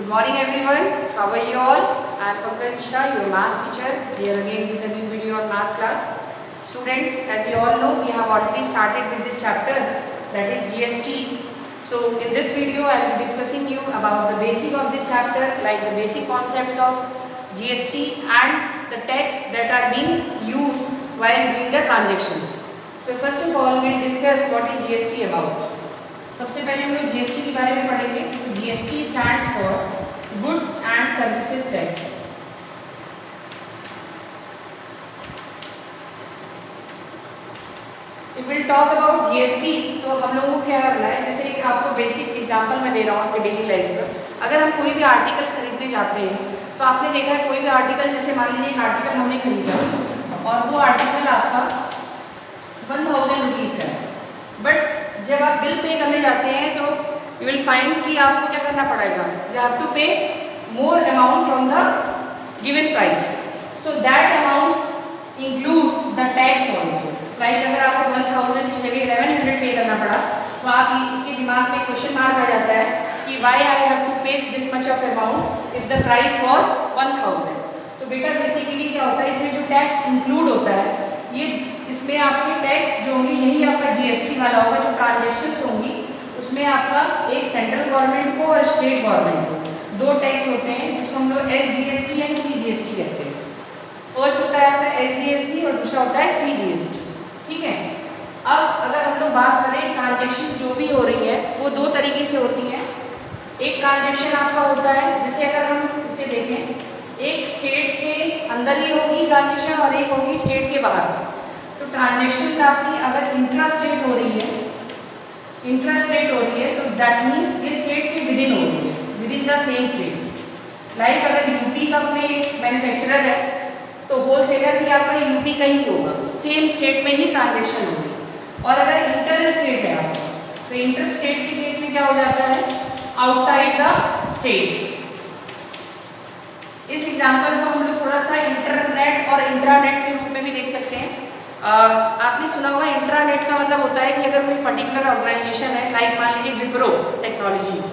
Good morning everyone. How are you all? I am Pankaj Mishra, your maths teacher, here again with a new video on maths class. Students, as you all know, we have already started with this chapter, that is GST. So in this video I will be discussing you about the basic of this chapter, like the basic concepts of GST and the tax that are being used while doing the transactions. So first of all we will discuss what is GST about. सबसे पहले हम लोग GST के बारे में पढ़ेंगे. तो GST stands for goods and services tax. If will talk about GST, तो हम लोगों को क्या करना है, जैसे एक आपको बेसिक एग्जांपल मैं दे रहा हूँ आपके डेली लाइफ का. अगर हम कोई भी आर्टिकल खरीदने जाते हैं तो आपने देखा है कोई भी आर्टिकल, जैसे मान लीजिए एक आर्टिकल हमने खरीदा और वो आर्टिकल आपका 1000 रुपीज़ का है, बट जब आप बिल पे करने जाते हैं तो यू विल फाइंड कि आपको क्या करना पड़ेगा, यू हैव टू पे more amount from the given price. So that amount includes the tax also. Like अगर आपको 1000 की जगह 1100 पे करना पड़ा तो आपके दिमाग में क्वेश्चन मार्क आ जाता है कि वाई आई हैव टू पे this much of amount if the price was 1000. तो बेटा बेसिकली क्या होता है, इसमें जो टैक्स इंक्लूड होता है, ये इसमें आपके टैक्स जो होंगे यही आपका जीएसटी वाला होगा. जो ट्रांजेक्शन्स होंगी उसमें आपका एक सेंट्रल गवर्नमेंट को और स्टेट गवर्नमेंट को दो टैक्स होते हैं, जिसको हम लोग एसजीएसटी एंड सीजीएसटी कहते हैं. फर्स्ट होता है आपका एसजीएसटी और दूसरा होता है सीजीएसटी. ठीक है. अब अगर हम लोग बात करें, ट्रांजेक्शन जो भी हो रही है वो दो तरीके से होती है. एक ट्रांजेक्शन आपका होता है, जैसे अगर हम इसे देखें, एक स्टेट के अंदर ही होगी ट्रांजेक्शन और एक होगी स्टेट के बाहर. तो ट्रांजेक्शन्स आपकी अगर इंट्रा स्टेट हो रही है, तो दैट मीन्स ये स्टेट के विदिन हो रही है, with in the same state. Like अगर यूपी का कोई मैन्युफैक्चरर है तो होलसेलर भी आपका यूपी का ही होगा, सेम स्टेट में ही ट्रांजेक्शन होगी. और अगर इंटर स्टेट है आपका, तो इंटर स्टेट के केस में क्या हो जाता है, आउटसाइड द स्टेट. इस एग्जाम्पल को हम लोग थोड़ा सा इंटरनेट और इंट्रानेट के रूप में भी देख सकते हैं. आपने सुना होगा इंट्रानेट का मतलब होता है कि अगर कोई पर्टिकुलर ऑर्गेनाइजेशन है, लाइक मान लीजिए विप्रो टेक्नोलॉजीज,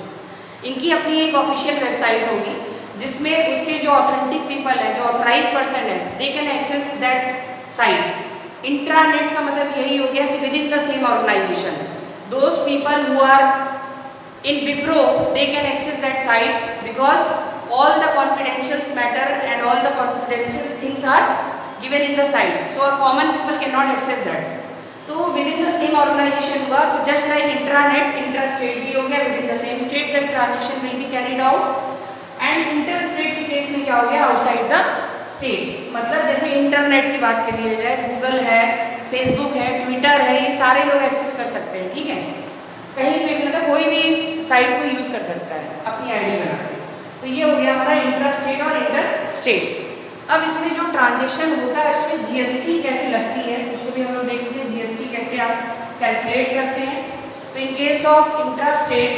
इनकी अपनी एक ऑफिशियल वेबसाइट होगी जिसमें उसके जो ऑथेंटिक पीपल है, जो ऑथराइज पर्सन है, they can access that site. Intranet का मतलब यही हो गया कि within the same organisation those people who are in Wipro they can access that site because all the confidential matter and all the confidential things are given in the site, so a common people cannot access that. तो within the same organization हुआ, तो just like intranet, intrastate भी हो गया, within the same state that transaction will be carried out. and interstate के case में क्या हो गया, outside the state. मतलब जैसे इंटरनेट की बात कर लिया जाए, गूगल है, फेसबुक है, ट्विटर है, ये सारे लोग एक्सेस कर सकते हैं. ठीक है, कहीं पे भी, मतलब कोई भी इस साइट को यूज कर सकता है अपनी आईडी बना के. तो ये हो गया हमारा इंट्रा स्टेट और इंटर स्टेट. अब इसमें जो ट्रांजेक्शन होता है उसमें जीएसटी कैसे लगती है उसको भी हम लोग देखते हैं. जीएसटी कैसे आप कैलकुलेट करते हैं. तो in case of intra state,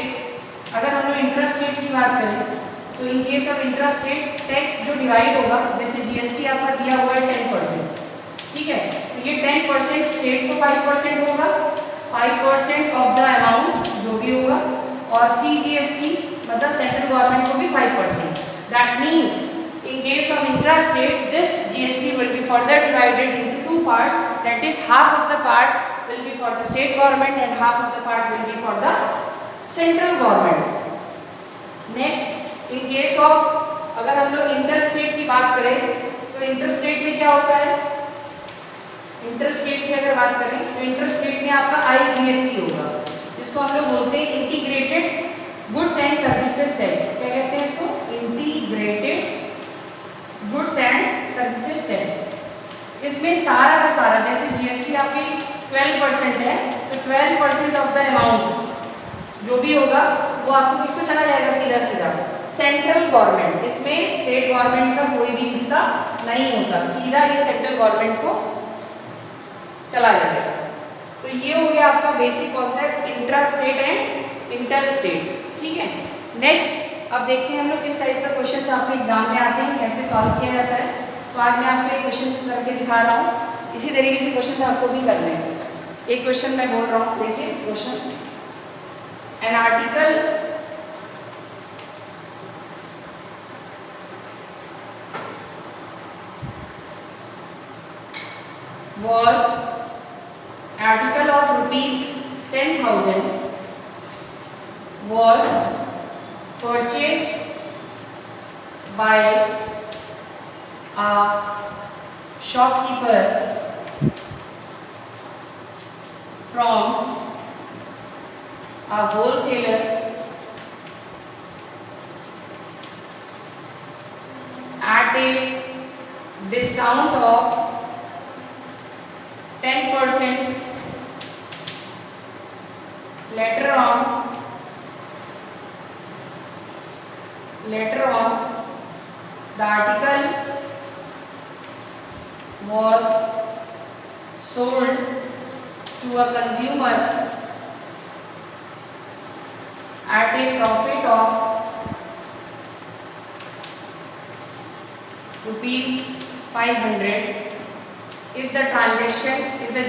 अगर हम लोग इंट्रा स्टेट की बात करें तो in case of intra state tax जो डिवाइड होगा, जैसे जीएसटी आपका दिया हुआ है 10%. ठीक है, तो ये 10% स्टेट को 5% होगा, 5% ऑफ द अमाउंट जो भी होगा, और सीजीएसटी मतलब सेंट्रल गवर्नमेंट को भी 5%. That means in case of intrastate, this GST will be further divided into two parts, that is half of the part will be for the state government and half of the part will be for the central government. Next, in case of अगर हम लोग interstate की बात करें तो interstate में क्या होता है, interstate की अगर बात करें तो interstate में आपका IGST होगा, जिसको हम लोग बोलते हैं integrated goods and services tax. क्या कहते हैं इसको, integrated goods and services tax. इसमें सारा का सारा, जैसे जीएसटी आपकी 12% है, तो 12% ऑफ द अमाउंट जो भी होगा वो आपको किसको चला जाएगा, सीधा सीधा सेंट्रल गवर्नमेंट. इसमें स्टेट गवर्नमेंट का कोई भी हिस्सा नहीं होता, सीधा ये सेंट्रल गवर्नमेंट को चला जाएगा. तो ये हो गया आपका basic concept intra state and inter state. ठीक है. नेक्स्ट अब देखते हैं हम लोग किस टाइप का क्वेश्चन आपके एग्जाम में आते हैं, कैसे सॉल्व किया जाता है. तो आज मैं आपको क्वेश्चन करके दिखा रहा हूँ, इसी तरीके से क्वेश्चन आपको भी करने हैं. एक क्वेश्चन मैं बोल रहा हूँ, देखिए question, an article was article of rupees 10,000 was purchased by a shopkeeper from a wholesaler at a discount of 10%. Later on the article was sold to a consumer at a profit of rupees 500 if the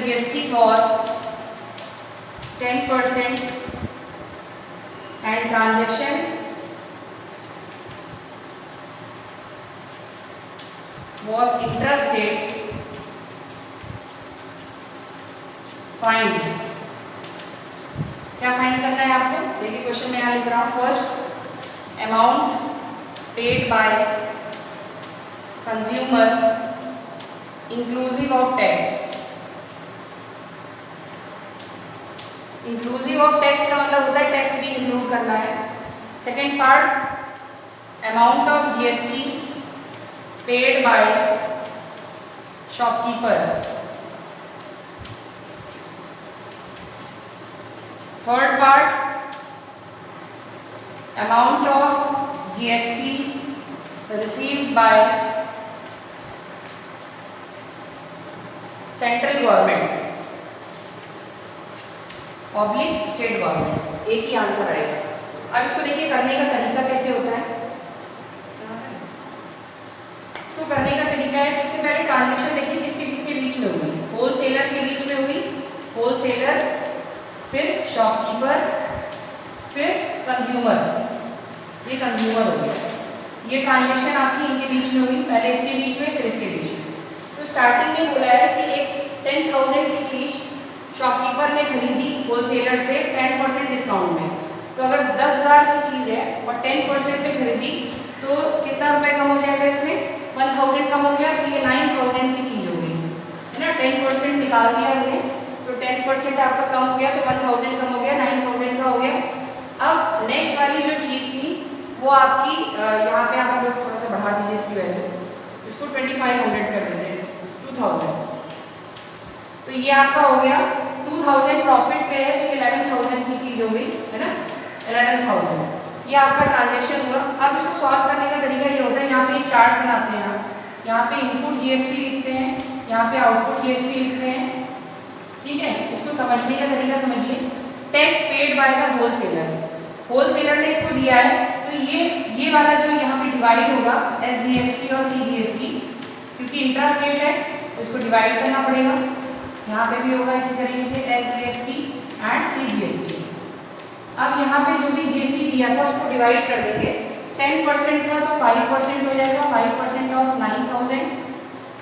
GST cost 10% and transaction was intrastate, find. क्या find करना है आपको? देखिए question में यहाँ लिख रहा हूँ, first amount paid by consumer inclusive of tax. Inclusive of tax का मतलब होता है टैक्स भी इंक्लूड करना है। Second part amount of GST paid by shopkeeper. Third part amount of GST received by central government public state government. एक ही answer आएगा। अब इसको देखिए करने का तरीका कैसे होता है। इसको करने का तरीका है, सबसे पहले ट्रांजैक्शन देखिए किसके किसके बीच में हुई। होलसेलर के बीच में हुई, होलसेलर, फिर शॉपकीपर, फिर कंज्यूमर। ये कंज्यूमर हो गया। ये ट्रांजैक्शन आपकी इनके बीच में हुई, पहले इसके बीच में फिर इसके बीच में। तो स्टार्टिंग में बोला है कि एक 10,000 की चीज शॉपकीपर ने खरीदी होलसेलर से 10% डिस्काउंट में। तो अगर 10,000 की चीज है और 10% पे खरीदी तो कितना रुपए कम हो जाएगा इसमें? 1,000 कम हो गया। तो ये 9,000 की चीज हो गई है ना। 10% निकाल दिया हमने तो 10% आपका कम हो गया, तो 1,000 कम हो गया, 9,000 का हो गया। अब नेक्स्ट वाली जो चीज थी वो आपकी यहाँ पे आप लोग थोड़ा सा बढ़ा दीजिए इसकी वैल्यू, इसको 2500 कर देते हैं, 2000। तो ये आपका हो गया 2000 प्रॉफिट पे है, तो ये 11,000 की चीज हो गई है ना, 11,000। ये आपका ट्रांजेक्शन हुआ। अब इसको सॉल्व करने का तरीका ये होता है, यहाँ पे एक चार्ट बनाते हैं आप, यहाँ पे इनपुट जीएसटी लिखते हैं, यहाँ पे आउटपुट जीएसटी लिखते हैं। ठीक है, इसको समझने का तरीका समझिए। Tax paid by the wholesaler, wholesaler ने इसको दिया है, तो ये वाला जो यहाँ पे डिवाइड होगा एसजीएसटी और सीजीएसटी, क्योंकि इंट्रास्टेट है तो इसको डिवाइड करना पड़ेगा। यहाँ पे भी होगा इसी तरीके से एसजीएसटी एंड सीजीएसटी। अब यहाँ पे जो भी जीएसटी दिया था उसको डिवाइड कर देंगे। 10% था तो 5% हो जाएगा, 5% ऑफ 9,000,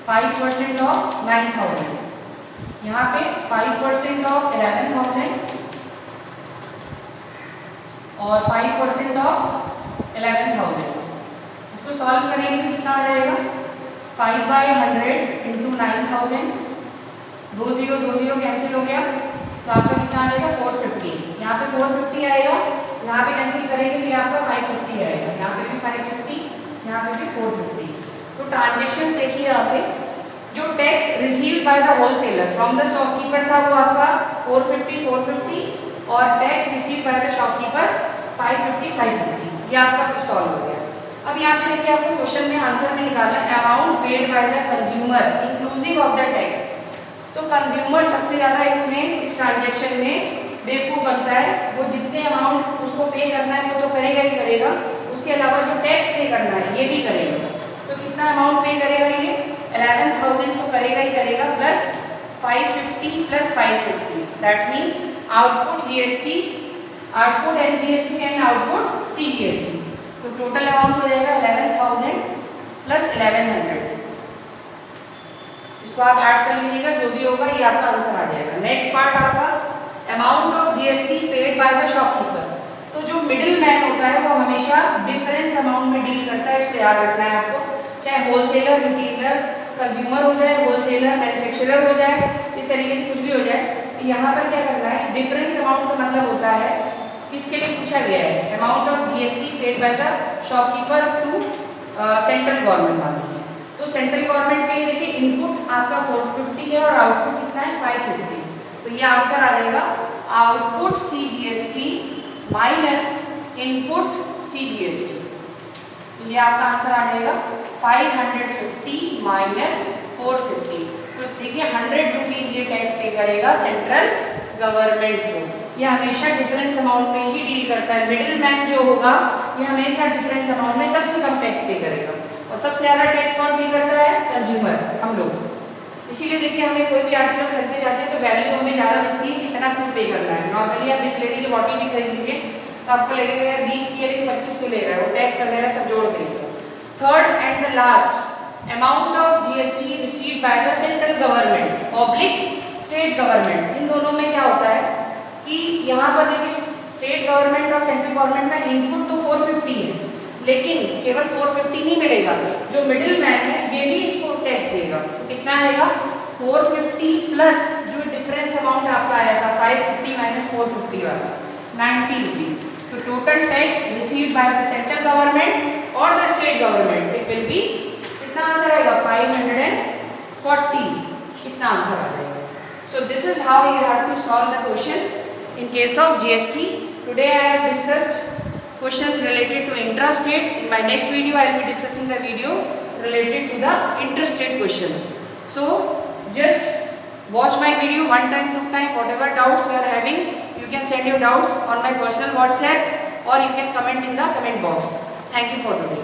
5% ऑफ 9,000। यहाँ पे 5% ऑफ 11,000 और 5% ऑफ 11,000। इसको सॉल्व करेंगे तो कितना आ जाएगा? 5/100 इंटू 9,000, 2 0 कैंसिल हो गया, तो आपका कितना आ जाएगा? 450। यहाँ पे 450 आएगा, यहाँ पे कैंसिल करेंगे तो ये आपका 550 आएगा, यहाँ पे भी 550, यहाँ पे भी 450। तो ट्रांजेक्शन देखिए यहाँ पे, जो tax received by the wholesaler from the shopkeeper था वो आपका 450 और tax received by the shopkeeper 550। ये आपका सॉल्व हो गया। अब यहाँ पे देखिए आपको क्वेश्चन में आंसर में निकालना है amount paid by the consumer inclusive of the tax. तो कंज्यूमर सबसे ज्यादा इसमें इस ट्रांजेक्शन में बेवकूफ बनता है। वो जितने अमाउंट उसको पे करना है वो तो करेगा ही करेगा, उसके अलावा जो टैक्स पे करना है ये भी करेगा। तो कितना अमाउंट पे करेगा? ये 11,000 तो करेगा ही करेगा, plus 550 plus 550, that means output GST, output SGST and output CGST. तो टोटल अमाउंट हो जाएगा 11,000 प्लस 1100। इसको इसको आप ऐड कर लीजिएगा, जो भी होगा ये आपका आंसर आ जाएगा। नेक्स्ट पार्ट आपका amount of GST paid by the shopkeeper. तो जो मिडिल मैन होता है वो हमेशा डिफरेंस अमाउंट में डील करता है, इसको याद रखना है आपको। चाहे होलसेलर, रिटेलर, कंज्यूमर हो जाए, होलसेलर, मैन्युफैक्चरर हो जाए, इस तरीके से कुछ भी हो जाए, यहाँ पर क्या करना है, डिफरेंस अमाउंट का मतलब होता है किसके लिए पूछा गया है, amount of GST paid by the shopkeeper to central government वाली है। तो सेंट्रल गवर्नमेंट के लिए देखिए इनपुट आपका 450 है और आउटपुट कितना है 550। तो ये आंसर आ जाएगा output CGST minus input CGST. तो ये आपका आंसर आ जाएगा 550 माइनस 450। तो देखिए 100 रुपीज ये टैक्स पे करेगा सेंट्रल गवर्नमेंट को। ये हमेशा डिफरेंस अमाउंट में ही डील करता है। मिडिल मैन जो होगा ये हमेशा डिफरेंस अमाउंट में सबसे कम टैक्स पे करेगा, और सबसे ज्यादा टैक्स कौन पे करता है, कंज्यूमर, हम लोग। इसीलिए देखिए हमें कोई भी आर्टिकल खरीदने जाते हैं तो वैल्यू हमें ज्यादा दिखती है, कितना क्यों पे करना है। नॉर्मली आप बिस्लेरी की बॉटल भी खरीद लीजिए तो आपको लगेगा 20 की है 25 की ले रहा है, वो टैक्स वगैरह सब जोड़ देगा। Third and the last, amount of GST received by the central government oblique state government. इन दोनों में क्या होता है कि यहाँ पर देखिए स्टेट गवर्नमेंट और सेंट्रल गवर्नमेंट का इनपुट तो 450 है, लेकिन केवल 450 नहीं मिलेगा, जो मिडिल मैन है ये भी इसको टैक्स देगा। तो कितना आएगा 450 प्लस जो डिफरेंस अमाउंट आपका आया था 550 माइनस 450 वाला 90 रुपीज। तो total tax received by the central government और the state government it will be, कितना आंसर आएगा 540। कितना आंसर आ जाएगा। So this is how you have to solve the questions in case of GST. Today I have discussed questions related to intrastate. In my next video I will be discussing the video related to the interstate question. So just watch my video one time, two time, whatever doubts you are having, you can send your doubts on my personal WhatsApp or you can comment in the comment box. Thank you for today.